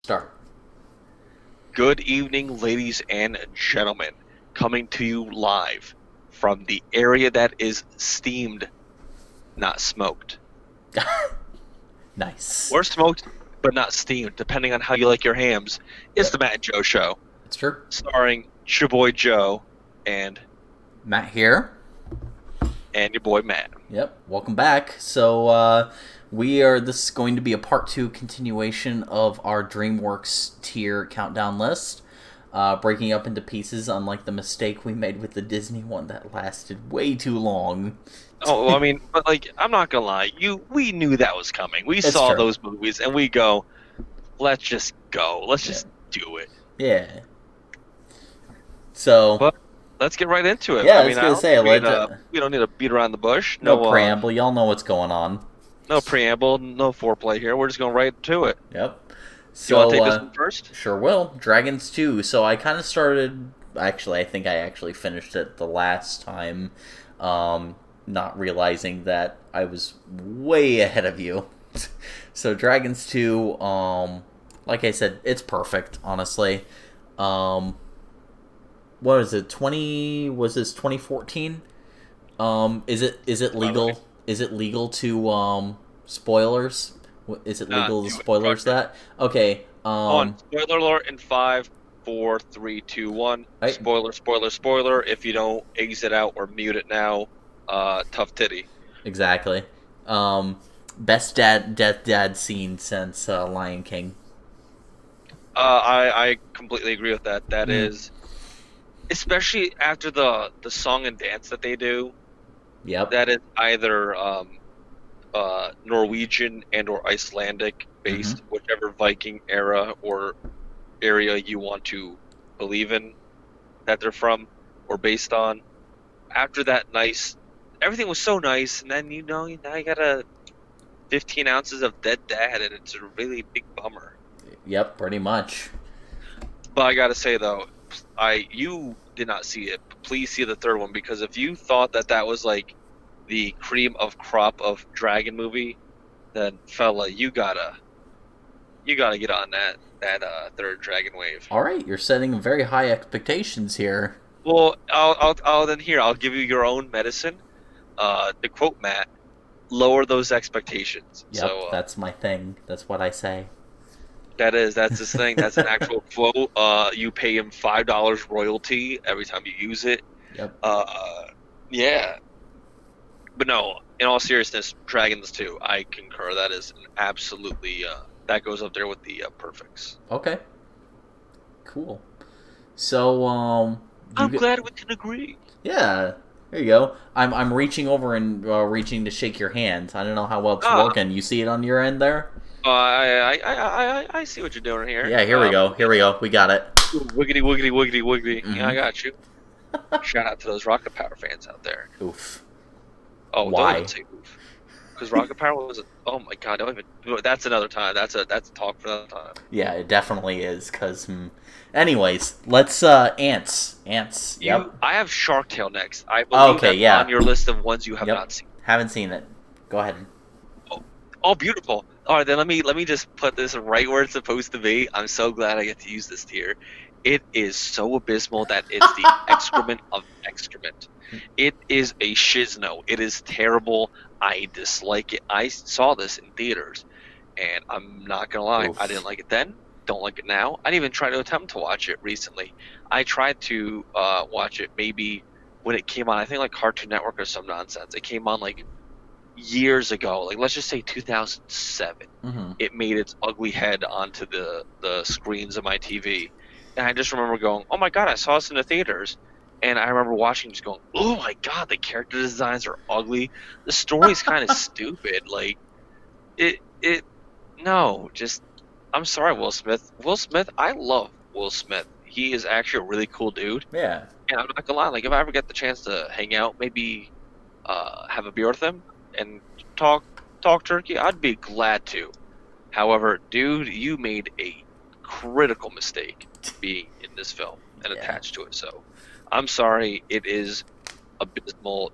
Start. Good evening, ladies and gentlemen. Coming to you live from the area that is steamed, not smoked. Nice. Or smoked, but not steamed, depending on how you like your hams. It's the Yep, Matt and Joe Show, it's true. starring your boy Joe and Matt here. your boy Matt. Yep, welcome back. This is going to be a part two continuation of our DreamWorks tier countdown list. Breaking up into pieces, unlike the mistake we made with the Disney one that lasted way too long. Oh, well, I mean, but I'm not gonna lie, we knew that was coming. We It's saw true. those movies and we go, let's just go. Let's Yeah. just do it. Yeah. So, But let's get right into it. yeah, I I was mean, I gonna don't say, think we don't need to beat around the bush. no No preamble. Y'all know what's going on. no preamble, no foreplay here. We're just going right to it. Yep. You want to So, take this one first? sure will. Dragons 2. So I kind of started. Actually, I think I actually finished it the last time, not realizing that I was way ahead of you. So, Dragons 2, like I said, it's perfect, honestly. Um, what was it? 20. Was this 2014? Is it Probably. legal? Is it legal to spoilers? Is it legal to Do it. Fuck spoilers it. that? Okay. On spoiler alert in five, four, three, two, one. I, Spoiler, spoiler, spoiler. If you don't exit out or mute it now, tough titty. exactly. Um, best dad scene since Lion King. I completely agree with that. That Mm. is, especially after the song and dance that they do. Yep. That is either Norwegian and or Icelandic Mm-hmm. based, whichever Viking era or area you want to believe in that they're from or based on. After that nice, everything was so nice, and then now you got a 15 ounces of dead dad, and it's a really big bummer. Yep. Pretty much. But I gotta say though, you did not see it. Please see the third one because if you thought that that was like the cream of crop of dragon movie, then fella, you gotta get on that third dragon wave. All right, you're setting very high expectations here. Well, I'll then here I'll give you your own medicine. To quote Matt, lower those expectations. Yep, So that's my thing. That's what I say. that's his thing. That's an actual quote. You pay him $5 royalty every time you use it. Yep. Yeah, but no. In all seriousness, Dragons 2, I concur. That is an absolutely that goes up there with the perfects. Okay. Cool. So, you I'm get. glad we can agree. Yeah. There you go. I'm reaching over and reaching to shake your hand. I don't know how well it's Ah, working. You see it on your end there? I see what you're doing here. Yeah. Here we go. Here we go. We got it. Wiggity, wiggity, wiggity, wiggity. Yeah, I Mm-hmm. got you. Shout out to those Rocket Power fans out there. Oof. Oh, don't even Why? say oof. Because Rocket Power was, oh my god, don't even. That's another time. That's a talk for another time. Yeah, it definitely is. Cause, anyways, let's ants. Ants. Yep. I have Shark Tale next. I believe Okay. that's on Yeah. your list of ones you have Yep. not seen. Haven't seen it. Go ahead. Oh, oh, beautiful. All right, then let me just put this right where it's supposed to be. I'm so glad I get to use this tier. It is so abysmal that it's the excrement of excrement. It is a shizno. It is terrible. I dislike it. I saw this in theaters, and I'm not gonna lie, I didn't Oof. like it then. Don't like it now. I didn't even try to attempt to watch it recently. I tried to watch it maybe when it came on. I think like Cartoon Network or some nonsense. It came on like years ago, like let's just say 2007. Mm-hmm. It made its ugly head onto the screens of my TV, and I just remember going, "Oh my god, I saw this in the theaters." And I remember watching, just going, "Oh my god, the character designs are ugly. The story's kind of stupid. Like it. No, just I'm sorry, Will Smith. Will Smith, I love Will Smith. He is actually a really cool dude, Yeah. and I'm not gonna lie. Like if I ever get the chance to hang out, maybe have a beer with him and talk talk turkey, I'd be glad to. However, dude, you made a critical mistake being in this film and Yeah. attached to it. So, I'm sorry, it is abysmal.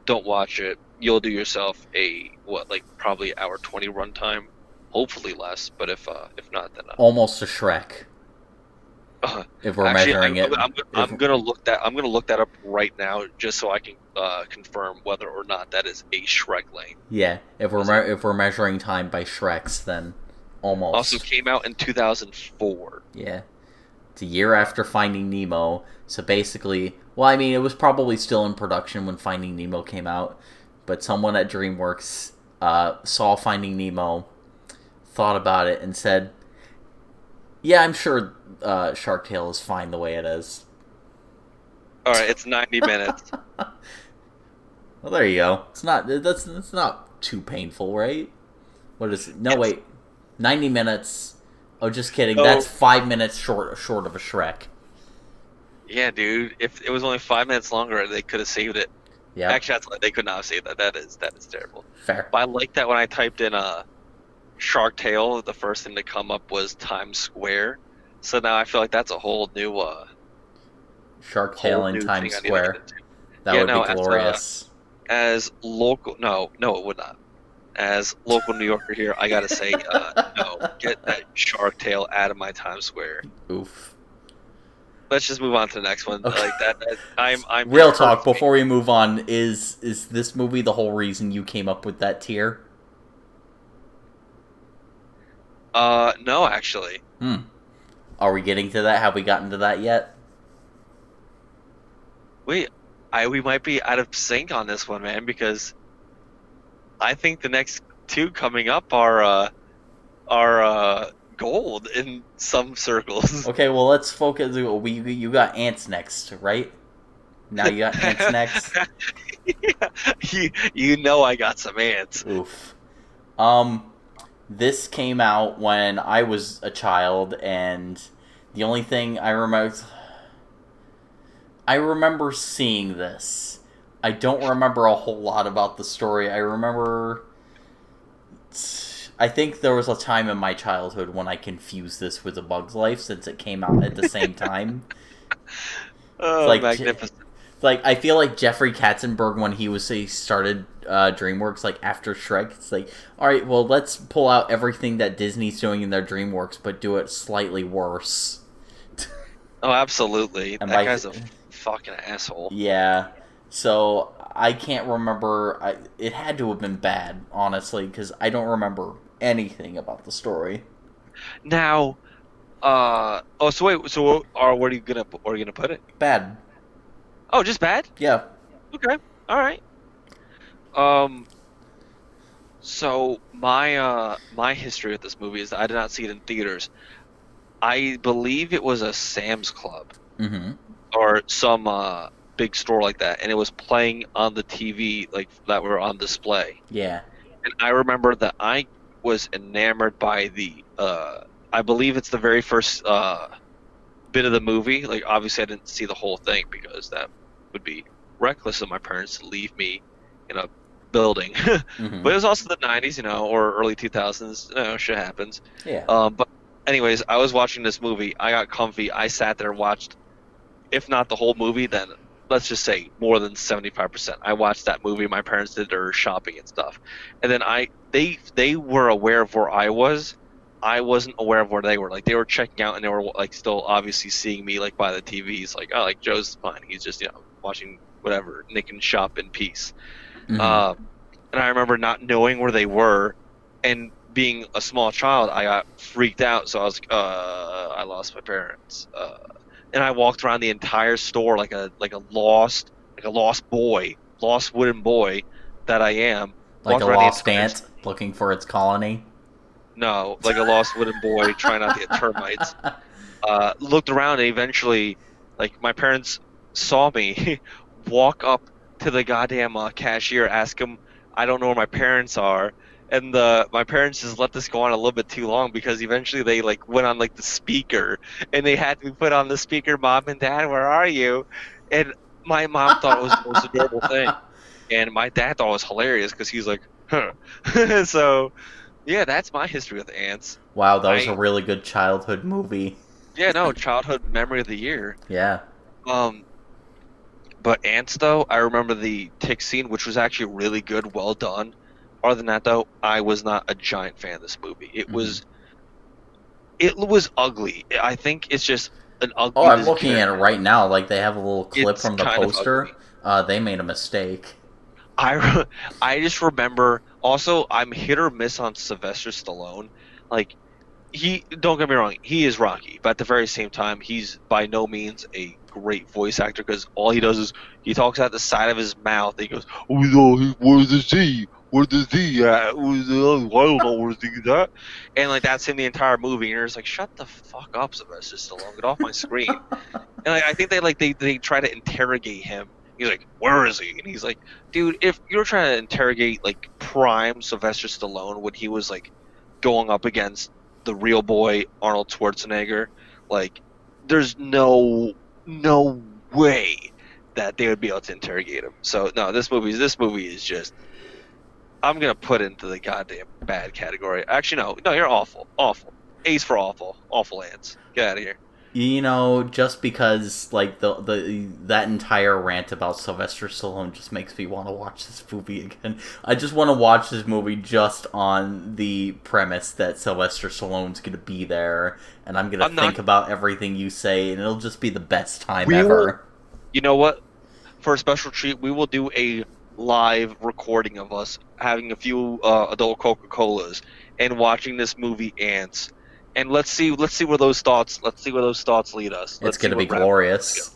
Don't watch it. You'll do yourself a what, like probably hour 20 runtime hopefully less. But if not, then Almost a Shrek, if we're actually, measuring it. If I'm gonna look that up right now just so I can confirm whether or not that is a Shrek lane. Yeah, if we're measuring time by Shreks, then Also almost. came out in 2004. Yeah, it's a year after Finding Nemo. So basically, well, I mean, it was probably still in production when Finding Nemo came out, but someone at DreamWorks saw Finding Nemo, thought about it, and said, "Yeah, I'm sure Shark Tale is fine the way it is." All right, it's 90 minutes. Well, there you go. It's not too painful, right? What is it? No, Yes. wait, 90 minutes. Oh, just kidding. So That's 5 minutes short of a Shrek. yeah, dude, if it was only 5 minutes longer, they could have saved it. Yep, Actually, they could not have saved that. That is terrible. fair. But I like that when I typed in Shark Tale, the first thing to come up was Times Square. So now I feel like that's a Shark Tale whole in new Times thing I need to get Square. into. That Yeah, would be no, glorious. as local, no, it would not. As local New Yorker here, I gotta say, no, get that Shark Tale out of my Times Square. Oof. Let's just move on to the next one. Okay. Like that I'm Real it talk. hurts me. Before we move on, is this movie the whole reason you came up with that tier? No, actually. Hmm. Are we getting to that? Have we gotten to that yet? Wait, we might be out of sync on this one, man, because I think the next two coming up are gold in some circles. Okay. Well, let's focus. You got ants next, right? Now you got ants next. Yeah, you know I got some ants. Oof. This came out when I was a child, and the only thing I remember seeing this. I don't remember a whole lot about the story. I think there was a time in my childhood when I confused this with A Bug's Life since it came out at the same time. It's Oh, like magnificent. I feel like Jeffrey Katzenberg when he started DreamWorks like after Shrek. It's like, all right, well, let's pull out everything that Disney's doing in their DreamWorks, but do it slightly worse. Oh, absolutely. And That by guy's a fucking asshole. yeah, so I can't remember. It had to have been bad, honestly, because I don't remember anything about the story. Now, oh, so wait, so where are you gonna put it? Bad. Oh, just bad? Yeah. Okay, all right. Um, so my history with this movie is that I did not see it in theaters. I believe it was a Sam's Club Mm-hmm. or some big store like that, and it was playing on the TV like that were on display. Yeah. And I remember that I was enamored by I believe it's the very first bit of the movie. Like obviously I didn't see the whole thing because that would be reckless of my parents to leave me in a building. Mm-hmm. But it was also the 90s, or early 2000s. Shit happens. Yeah. But anyways, I was watching this movie. I got comfy. I sat there and watched, if not the whole movie, then let's just say more than 75%. I watched that movie. My parents did their shopping and stuff, and then they were aware of where I was. I wasn't aware of where they were. Like they were checking out, and they were like still obviously seeing me like by the TVs. Like, oh, like Joe's fine. He's just watching whatever. Nick can shop in peace. Mm-hmm. And I remember not knowing where they were, and being a small child, I got freaked out. So I was like, I lost my parents. And I walked around the entire store like a lost lost wooden boy that I am. Like Walked a around the lost entire ant looking for its colony. no, like a lost wooden boy trying not to get termites. Looked around and eventually, like my parents saw me walk up to the goddamn cashier, ask him, I don't know where my parents are, and my parents just let this go on a little bit too long because eventually they like went on like the speaker and they had to be put on the speaker, Mom and Dad, where are you? And my mom thought it was the most adorable thing, and my dad thought it was hilarious because he's like, huh. So yeah, that's my history with ants. Wow, that was a really good childhood movie. Yeah, no, childhood memory of the year. Yeah. Um, but ants though, I remember the tick scene, which was actually really good, well done. Other than that, though, I was not a giant fan of this movie. Hmm. It was ugly. I think it's just an Oh, ugly I'm looking at it character. right now. Like they have a little clip It's from the kind of poster. ugly. They made a mistake. I just remember. Also, I'm hit or miss on Sylvester Stallone. Like he, don't get me wrong, he is Rocky, but at the very same time, he's by no means a great voice actor because all he does is he talks out the side of his mouth. And he goes, "Oh no, where's the Z? Where's the Z at? I don't know where's the Z at." And like that's him the entire movie. And you're just like, "Shut the fuck up, Sylvester Stallone! Get off my screen!" And I think they try to interrogate him. He's like, "Where is he?" And he's like, "Dude, if you're trying to interrogate like prime Sylvester Stallone when he was like going up against the real boy Arnold Schwarzenegger, like, there's no way that they would be able to interrogate him." So no, this movie is just I'm gonna put it into the goddamn bad category. Actually, no, you're awful, awful. Ace for awful, awful ants. Get out of here. Just because like the that entire rant about Sylvester Stallone just makes me want to watch this movie again. I just want to watch this movie just on the premise that Sylvester Stallone's gonna be there, and I'm gonna I'm not. think about everything you say, and it'll just be the best time We will. ever. You know what? For a special treat, we will do a live recording of us having a few adult Coca-Colas and watching this movie Ants. And let's see where those thoughts lead us. It's Let's see gonna be what rabbit holes go. glorious.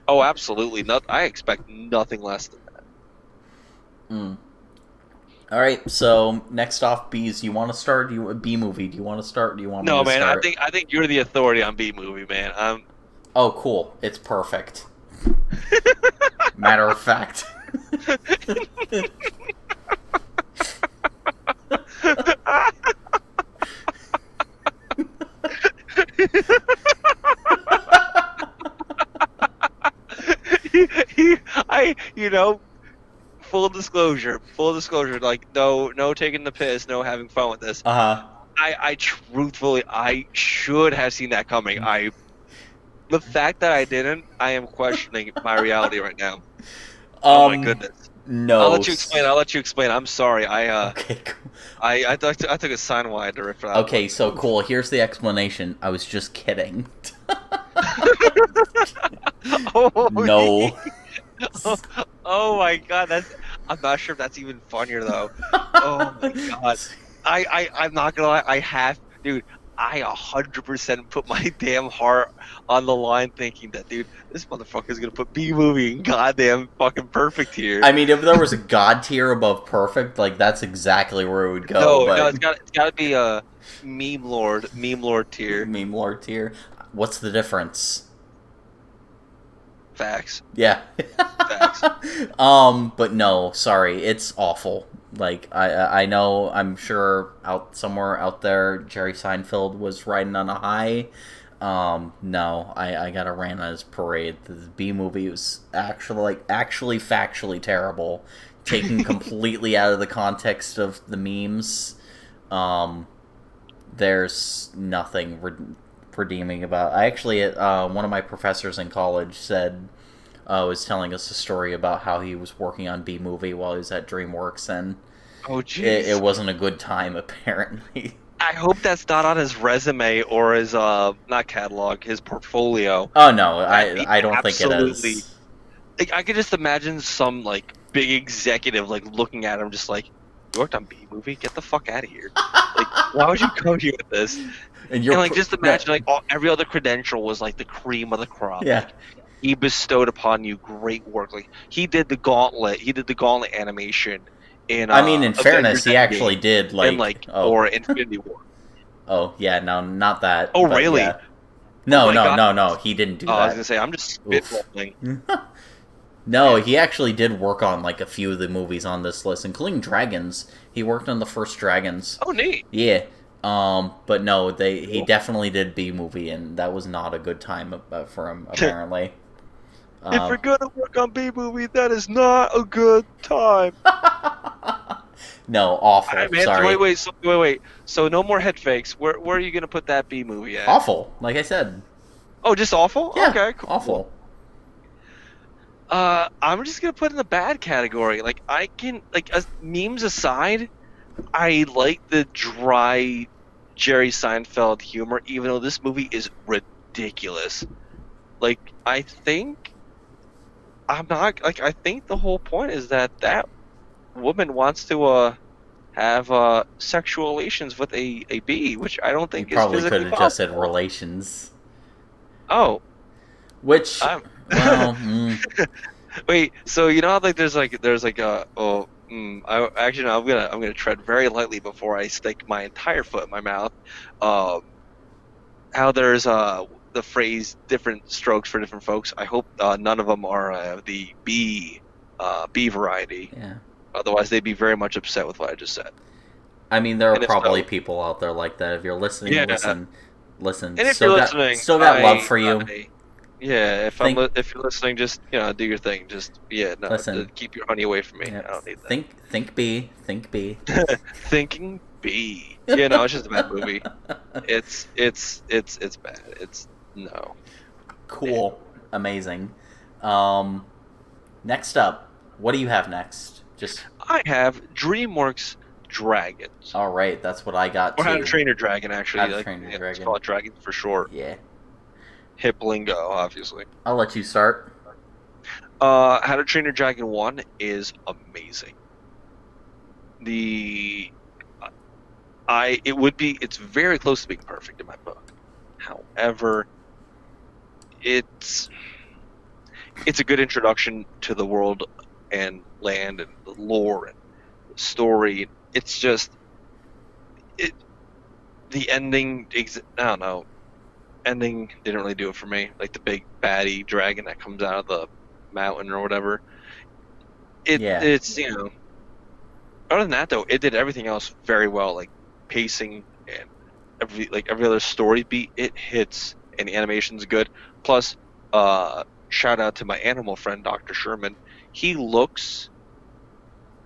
Oh, absolutely. Not. I expect nothing less than that. Mm. All right, so next off, B's. You want to start? B movie? Do you want to start? Do you want me No, to man. I start? think I think you're the authority on B movie, man. Oh, cool. It's perfect. Matter of fact. I full disclosure, like no taking the piss, no having fun with this. Uh I truthfully, I should have seen that coming. The fact that I didn't, I am questioning my reality right now. huh. Oh my goodness. I'll No. let you explain. I'll let you explain. I'm sorry. Okay. Cool. I took a sign wider for that Okay. one. So cool. Here's the explanation. I was just kidding. Oh, No. oh, oh my god, I'm not sure if that's even funnier though. Oh my god. I'm not gonna lie, dude, I 100% put my damn heart on the line thinking that, dude, this motherfucker's gonna put B movie in goddamn fucking perfect here. I mean, if there was a god tier above perfect, like that's exactly where it would go. No, But it's gotta be a meme lord tier. meme lord tier. What's the difference? Facts. Yeah. Facts. But no, sorry, it's awful. Like I know, I'm sure out somewhere out there, Jerry Seinfeld was riding on a high. No, I got to ran on his parade. The B movie was actually factually terrible, taken completely out of the context of the memes. Um, there's nothing redeeming about. I actually, one of my professors in college said, was telling us a story about how he was working on B movie while he was at DreamWorks, and Oh it jeez. wasn't a good time apparently. I hope that's not on his resume or his not catalog, his portfolio. Oh no, That'd be I don't think it absolutely. is. Like, I could just imagine some like big executive like looking at him, just like, "You worked on B movie? Get the fuck out of here! Like, why would you come here with this?" And you're And like, just imagine like every other credential was like the cream of the crop. yeah. Like, he bestowed upon you great work. Like, he did the gauntlet. He did the gauntlet animation in I mean, in fairness, Avengers he actually Endgame did and like or Infinity War. oh yeah, no, not that. Oh but really? yeah. Oh No, my no, god. no, no. He didn't do Oh, I was that. gonna say I'm just Oof. spitballing. No, Man. he actually did work on like a few of the movies on this list, including Dragons. He worked on the first Dragons. Oh neat. Yeah. But no, he Cool. definitely did B movie, and that was not a good time for him apparently. If you're gonna work on B movie, that is not a good time. No, awful. Alright, man. Sorry, Wait. So no more head fakes. Where are you gonna put that B movie at? awful. Like I said, Oh, just awful? yeah, Okay, cool. awful. I'm just gonna put in the bad category. Like I can like memes aside, I like the dry Jerry Seinfeld humor, even though this movie is ridiculous. Like I think I'm not like I think the whole point is that that woman wants to have sexual relations with a bee, which I don't You think is probably could physically have just said possible. relations. Oh, Which, I'm well, wait. So you know how there's like a oh I actually no, I'm gonna tread very lightly before I stick my entire foot in my mouth. Um, how there's the phrase different strokes for different folks. I hope none of them are the B variety. yeah. Otherwise, they'd be very much upset with what I just said. I mean, there are And if probably so, people out there like that. If you're listening, yeah. listen, listen. And if you're listening, Still got love for you. yeah. Think, If you're listening, just do your thing. Just yeah, no, listen. keep your honey away from me. Yeah, I don't need think B, think B. that. Thinking B. Yeah, no, it's just a bad movie. It's bad. It's no. Cool, amazing. Um, Next up, what do you have next? Just I have DreamWorks Dragons. all right. That's what I got Or How to too. Train Your Dragon, How actually. to Like, Train Your yeah, let's Dragon. call it Dragon for short. Yeah, Hip lingo, obviously. I'll let you start. How to Train Your Dragon 1 is amazing. The it's very close to being perfect in my book. However, it's it's a good introduction to the world and land and the lore and the story. It's just it the ending. I don't know. Ending didn't really do it for me. Like the big baddie dragon that comes out of the mountain or whatever. Yeah, It's other than that though, it did everything else very well. Like pacing and every other story beat, it hits and the animation's good. Plus, shout out to my animal friend Dr. Sherman. He looks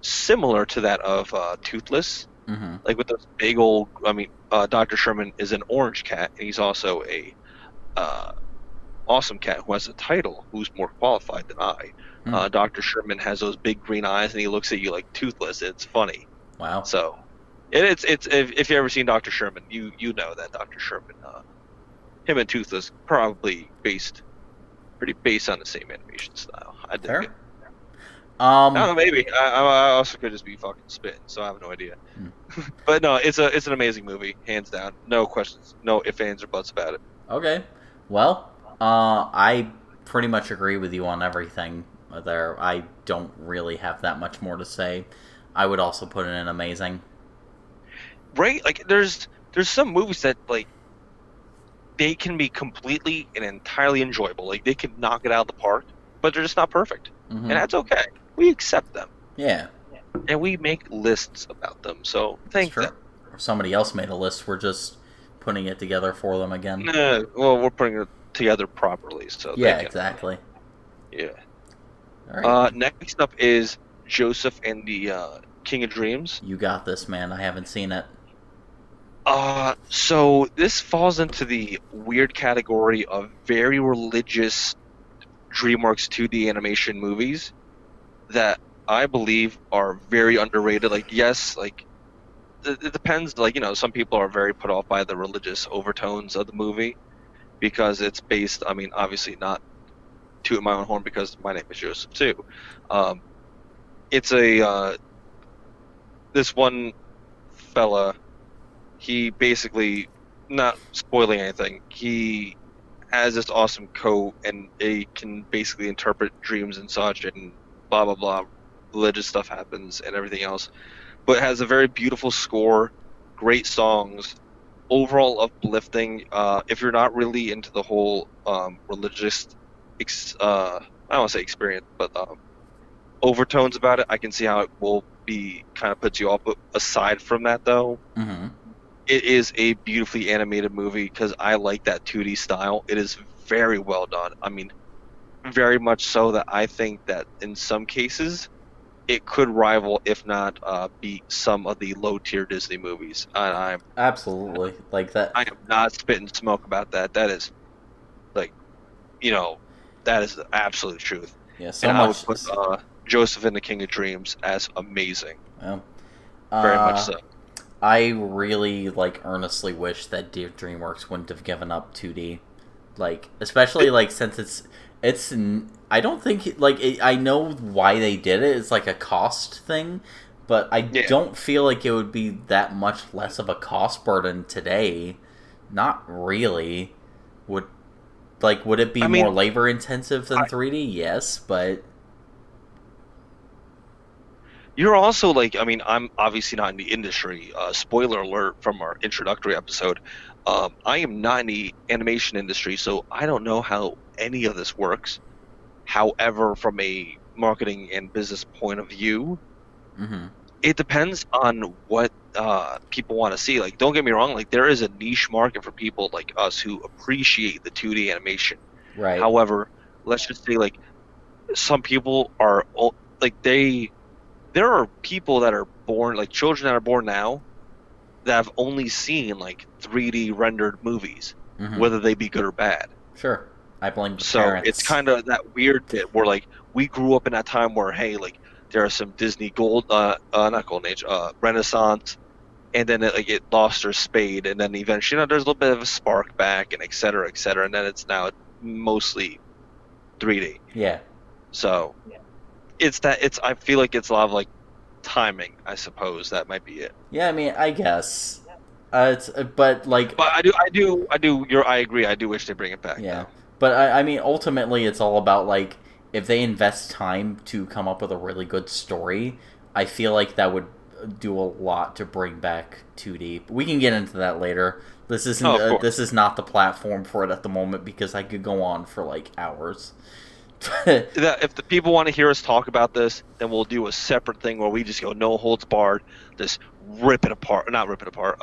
similar to that of Toothless, mm-hmm. like with those big old. I mean, Dr. Sherman is an orange cat, and he's also a uh, awesome cat who has a title, who's more qualified than I. Hmm. Dr. Sherman has those big green eyes, and he looks at you like Toothless. It's funny. Wow. So, it's if you ever seen Dr. Sherman, you know that Dr. Sherman, him and Toothless probably pretty based on the same animation style. I dig it. Fair. I Um, don't know, maybe I also could just be fucking spitting, so I have no idea. hmm. But no, it's an amazing movie, hands down, no questions, no ifs, ands, or buts about it. Okay. Well, I pretty much agree with you on everything there. I don't really have that much more to say. I would also put it in amazing. Right? Like there's some movies that like they can be completely and entirely enjoyable. Like they can knock it out of the park, but they're just not perfect. Mm-hmm. And that's okay. We accept them. Yeah, And we make lists about them. So it's thank true. them. If somebody else made a list, we're just putting it together for them again. Well, we're putting it together properly, so they Yeah, can. exactly. Yeah. All right. Next up is Joseph and the King of Dreams. You got this, man. I haven't seen it. So this falls into the weird category of very religious DreamWorks 2D animation movies that I believe are very underrated. Like, yes, like it depends. Like, some people are very put off by the religious overtones of the movie because it's based. I mean, obviously not toot my own horn because my name is Joseph too. Um, it's a this one fella. He basically, not spoiling anything, he has this awesome coat and it can basically interpret dreams and such and blah blah blah. Religious stuff happens and everything else, but it has a very beautiful score, great songs, overall uplifting. If you're not really into the whole religious, I don't want to say experience, but overtones about it, I can see how it will be kind of puts you off. But aside from that, though, Mm-hmm. it is a beautifully animated movie because I like that 2D style. It is very well done. I mean, very much so that I think that in some cases it could rival, if not beat, some of the low tier Disney movies. And Absolutely. Like that. I am not spitting smoke about that. That is like, you know, that is the absolute truth. Yeah, so and I would much. put Joseph in the King of Dreams as amazing, Well, very much uh, so. I really like earnestly wish that DreamWorks wouldn't have given up 2D, like especially It, like since it's I don't think I know why they did it. It's like a cost thing, but I yeah, don't feel like it would be that much less of a cost burden today. Not really. Would would it be I more mean, labor intensive than I, 3D? Yes, but you're also like, I mean, I'm obviously not in the industry. Spoiler alert from our introductory episode. I am not in the animation industry, so I don't know how any of this works. However, from a marketing and business point of view, mm-hmm. it depends on what people want to see. Like, don't get me wrong, like there is a niche market for people like us who appreciate the 2D animation. Right. However, let's just say like some people are like there are people that are born like children that are born now that have only seen like 3D rendered movies, Mm-hmm. whether they be good or bad. Sure. I blame the So it's parents. kind of that weird bit where like we grew up in that time where hey like there are some Disney not golden age Renaissance, and then it lost their spade, and then eventually there's a little bit of a spark back and et cetera, and then it's now mostly 3D. Yeah. So it's I feel like it's a lot of like timing, I suppose that might be it. Yeah, I mean, I guess. It's but like But I agree. I do wish they bring it back yeah, though. but I mean, ultimately, it's all about like if they invest time to come up with a really good story, I feel like that would do a lot to bring back 2D. We can get into that later. This isn't Oh, of course. this is not the platform for it at the moment because I could go on for like hours. Yeah, If the people want to hear us talk about this, then we'll do a separate thing where we just go no holds barred, just rip it apart. Not rip it apart.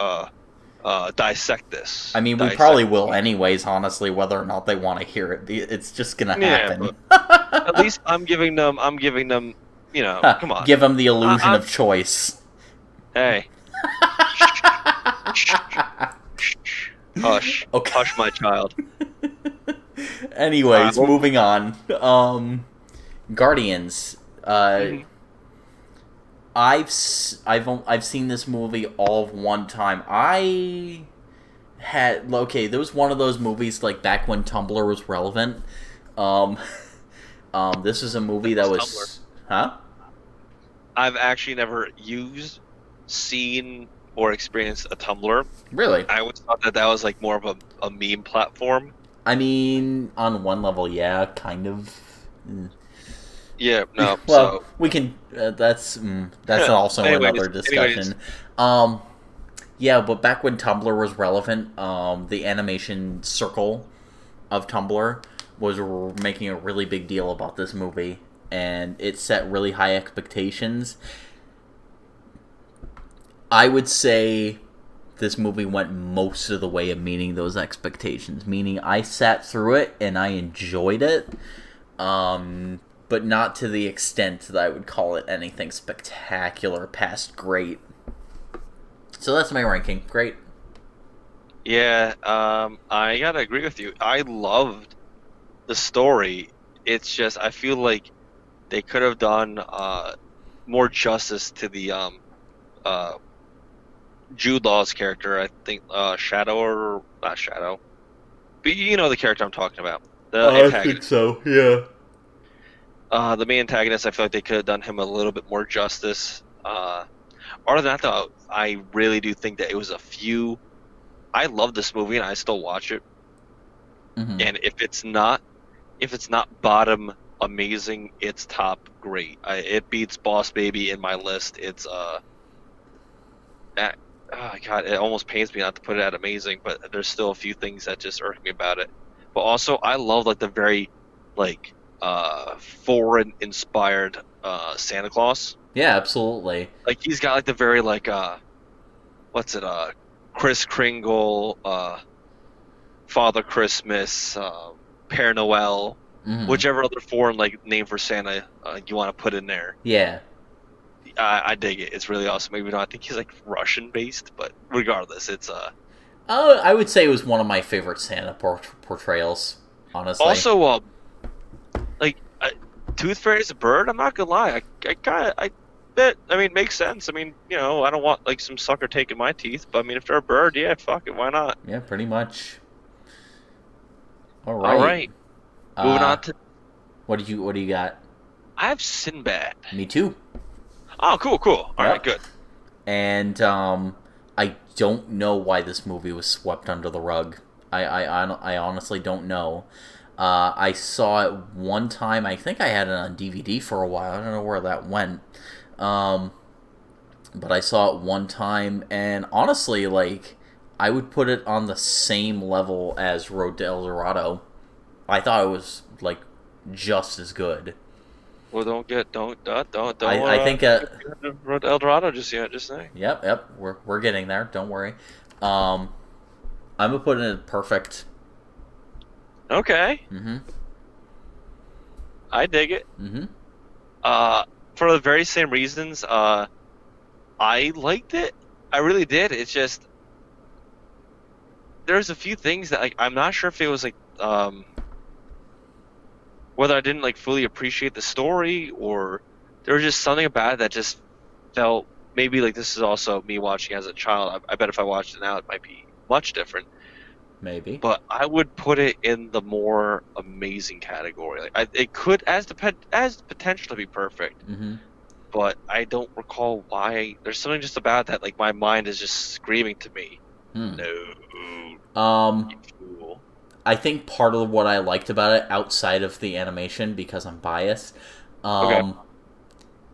Dissect this. I mean, we Dissect probably this will movie. anyways. Honestly, whether or not they want to hear it, it's just gonna Yeah, happen. but at least I'm giving them. I'm giving them. You know, come on. Give them the illusion I, of choice. hey, shh, shh, hush, Okay. hush, my child. Anyways, Well, moving on. Guardians. mhm. I've seen this movie all of one time. I had okay. There was one of those movies like back when Tumblr was relevant. Um, this is a movie that Tumblr. was huh? I've actually never used, seen, or experienced a Tumblr. Really? I always thought that was like more of a meme platform. I mean, on one level, yeah, kind of. Yeah, no. Well, So, we can. That's also another anyways, discussion. Um, yeah, but back when Tumblr was relevant, the animation circle of Tumblr was making a really big deal about this movie, and it set really high expectations. I would say this movie went most of the way of meeting those expectations. Meaning, I sat through it and I enjoyed it, but not to the extent that I would call it anything spectacular past great. So that's my ranking. Great. yeah, I gotta agree with you. I loved the story. It's just I feel like they could have done more justice to the uh Jude Law's character. I think Shadow or not Shadow, but you know the character I'm talking about, the I think antagonist. so. Yeah. The main antagonist. I feel like they could have done him a little bit more justice. Other than that, though, I really do think that it was a few. I love this movie and I still watch it. Mm-hmm. And if it's not bottom amazing, it's top great. It beats Boss Baby in my list. It's uh, oh God, it almost pains me not to put it at amazing, but there's still a few things that just irk me about it. But also, I love like the very like foreign inspired Santa Claus. Yeah, absolutely. Like he's got like the very like what's it Kris Kringle, Father Christmas, Père Noel, Mm-hmm. whichever other foreign like name for Santa you want to put in there. Yeah. I dig it. It's really awesome. Even though I think he's like Russian based, but regardless, it's I would say it was one of my favorite Santa portrayals. Honestly. also like Tooth Fairy's a bird. I'm not gonna lie. I kind of I bet. I mean, it makes sense. I mean, I don't want like some sucker taking my teeth, but I mean, if they're a bird, yeah, fuck it, why not? Yeah, pretty much. All All right. right, moving Uh, on to. what do you got? I have Sinbad. Me too. Oh, cool, cool. All right, Yep. good. And I don't know why this movie was swept under the rug. I honestly don't know. I saw it one time. I think I had it on DVD for a while. I don't know where that went. Um, but I saw it one time, and honestly, like, I would put it on the same level as Road to El Dorado. I thought it was like just as good. Well, don't I think Road to El Dorado just yet. Just saying. yep, we're getting there. Don't worry. Um, I'm gonna put it in perfect. Okay, Mm-hmm. I dig it. Mm-hmm. For the very same reasons, I liked it. I really did. It's just there's a few things that like I'm not sure if it was like whether I didn't like fully appreciate the story or there was just something about it that just felt maybe like this is also me watching as a child. I bet if I watched it now, it might be much different. Maybe. But I would put it in the more amazing category. Like it could as potential to be perfect, Mm-hmm. but I don't recall why. There's something just about that. Like my mind is just screaming to me, Hmm. no, Um, you fool. I think part of what I liked about it, outside of the animation, because I'm biased, Okay. um,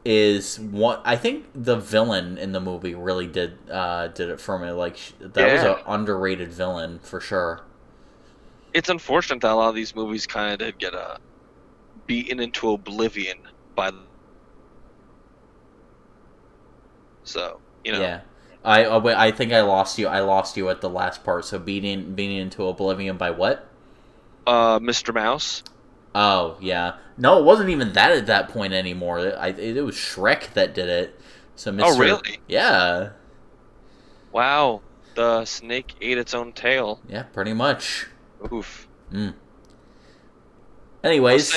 is what I think the villain in the movie really did it for me. Like that was Yeah. an underrated villain for sure. It's unfortunate that a lot of these movies kind of did get beaten into oblivion by. So Yeah. I think I lost you. I lost you at the last part. So beating into oblivion by what? Mr. Mouse. Oh yeah. No, it wasn't even that at that point anymore. It was Shrek that did it. So Oh, Mr. really? Yeah. Wow. The snake ate its own tail. Yeah, pretty much. Oof. Mm. Let's say. Anyways.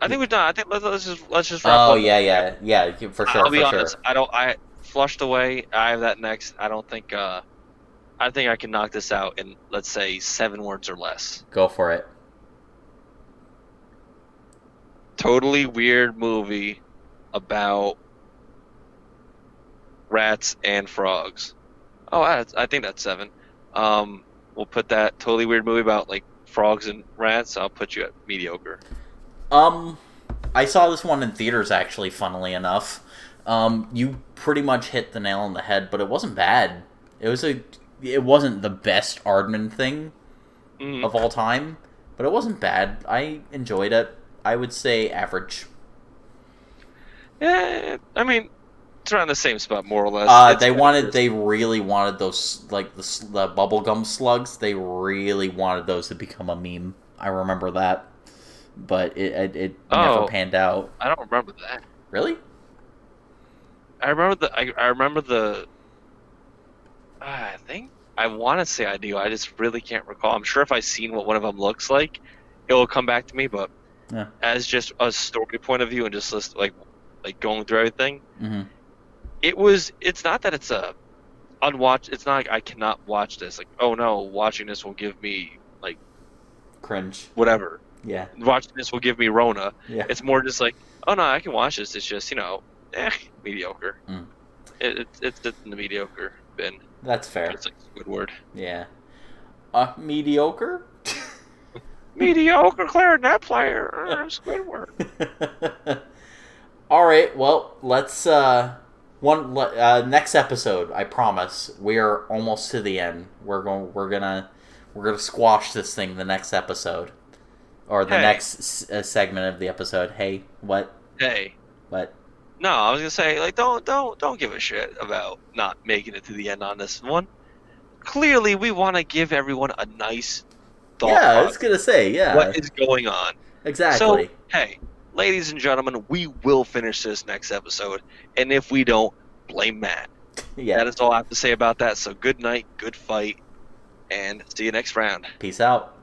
I think we're done. I think let's just wrap Oh up. yeah, yeah, for sure, I'll be for sure. honest. I flushed away. I have that next. I don't think. I think I can knock this out in let's say 7 words or less. Go for it. Totally weird movie about rats and frogs. Oh, I think that's 7. We'll put that totally weird movie about like frogs and rats. I'll put you at mediocre. Um, I saw this one in theaters actually. Funnily enough, you pretty much hit the nail on the head, but it wasn't bad. It wasn't the best Aardman thing Mm. of all time, but it wasn't bad. I enjoyed it. I would say average. Yeah, I mean, it's around the same spot more or less. They really wanted those, like the bubblegum slugs. They really wanted those to become a meme. I remember that, but it never Oh, panned out. I don't remember that. Really? I remember the. I think I want to say I do. I just really can't recall. I'm sure if I seen what one of them looks like, it will come back to me. But Yeah. as just a story point of view and just like going through everything, Mm-hmm. It's not that it's a unwatch. It's not like I cannot watch this. Like, oh no, watching this will give me like Cringe. whatever. Yeah. Watching this will give me Rona. Yeah. It's more just like, oh no, I can watch this. It's just mediocre. Mm. It's in the mediocre bin. That's fair. It's like Squidward. Yeah. Mediocre? Mediocre clarinet player, Squidward. All right. Well, let's next episode. I promise. We are almost to the end. We're gonna squash this thing the next episode, or the Hey. next segment of the episode. Hey, what? Hey, What? no, I was gonna say like don't give a shit about not making it to the end on this one. Clearly, we want to give everyone a nice thought Yeah, I on was gonna say. Yeah. what is going on. Exactly. So, hey, ladies and gentlemen, we will finish this next episode, and if we don't, blame Matt. Yeah. That is all I have to say about that. So, good night, good fight, and see you next round. Peace out.